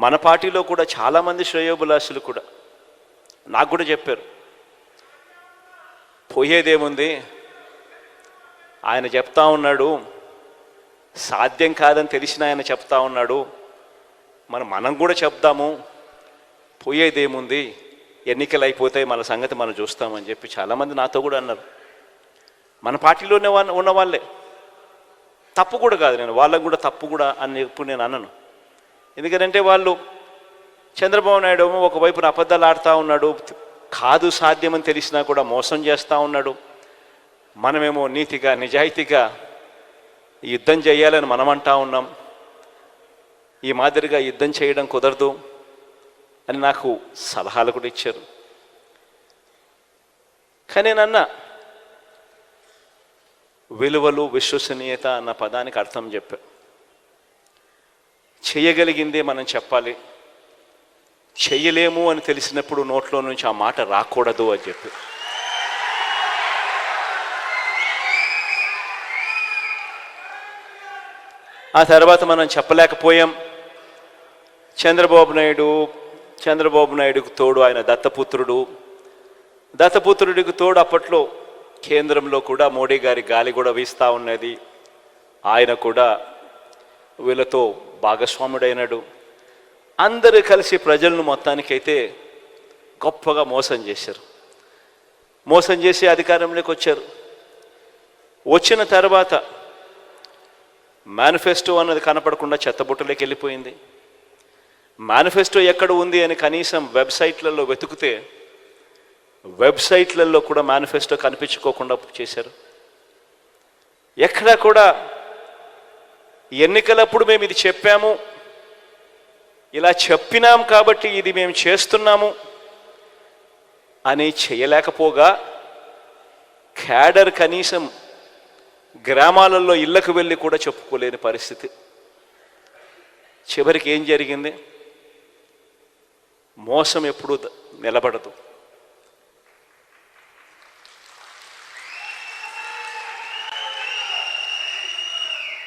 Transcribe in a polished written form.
మన పార్టీలో కూడా చాలామంది శ్రేయోభిలాషులు కూడా నాకు కూడా చెప్పారు, పోయేదేముంది, ఆయన చెప్తా ఉన్నాడు, సాధ్యం కాదని తెలిసిన ఆయన చెప్తా ఉన్నాడు, మనం కూడా చెప్దాము, పోయేదేముంది, ఎన్నికలు అయిపోతాయి, మన సంగతి మనం చూస్తామని చెప్పి చాలామంది నాతో కూడా అన్నారు. మన పార్టీలోనే ఉన్న వాళ్ళే. తప్పు కూడా కాదు, నేను వాళ్ళకు కూడా తప్పు కూడా అని ఇప్పుడు నేను అన్నను. ఎందుకంటే వాళ్ళు చంద్రబాబు నాయుడు ఒకవైపున అబద్ధాలు ఆడుతూ ఉన్నాడు, కాదు సాధ్యమని తెలిసినా కూడా మోసం చేస్తూ ఉన్నాడు. మనమేమో నీతిగా నిజాయితీగా యుద్ధం చేయాలని మనం అంటా ఉన్నాం, ఈ మాదిరిగా యుద్ధం చేయడం కుదరదు అని నాకు సలహాలు కూడా ఇచ్చారు. కానీ నేనన్నా, విలువలు విశ్వసనీయత అన్న పదానికి అర్థం చెప్పా. చేయగలిగిందే మనం చెప్పాలి, చెయ్యలేము అని తెలిసినప్పుడు నోట్లో నుంచి ఆ మాట రాకూడదు అని చెప్పి. ఆ తర్వాత మనం చెప్పలేకపోయాం. చంద్రబాబు నాయుడుకు తోడు ఆయన దత్తపుత్రుడికి తోడు అప్పట్లో కేంద్రంలో కూడా మోడీ గారి గాలి కూడా వీస్తూ ఉన్నది. ఆయన కూడా వీళ్ళతో భాగస్వాముడైనాడు. అందరూ కలిసి ప్రజలను మొత్తానికైతే గొప్పగా మోసం చేశారు. మోసం చేసి అధికారంలోకి వచ్చారు. వచ్చిన తర్వాత మేనిఫెస్టో అన్నది కనపడకుండా చెత్తబుట్టలోకి వెళ్ళిపోయింది. మేనిఫెస్టో ఎక్కడ ఉంది అని కనీసం వెబ్సైట్లలో వెతుకుతే వెబ్సైట్లలో కూడా మేనిఫెస్టో కనిపించుకోకుండా చేశారు. ఎక్కడా కూడా ఎన్నికలప్పుడు మేము ఇది చెప్పాము, ఇలా చెప్పినాం కాబట్టి ఇది మేము చేస్తున్నాము అని చేయలేకపోగా, క్యాడర్ కనీసం గ్రామాలలో ఇళ్లకు వెళ్ళి కూడా చెప్పుకోలేని పరిస్థితి. చివరికి ఏం జరిగింది? మోసం ఎప్పుడూ నిలబడదు.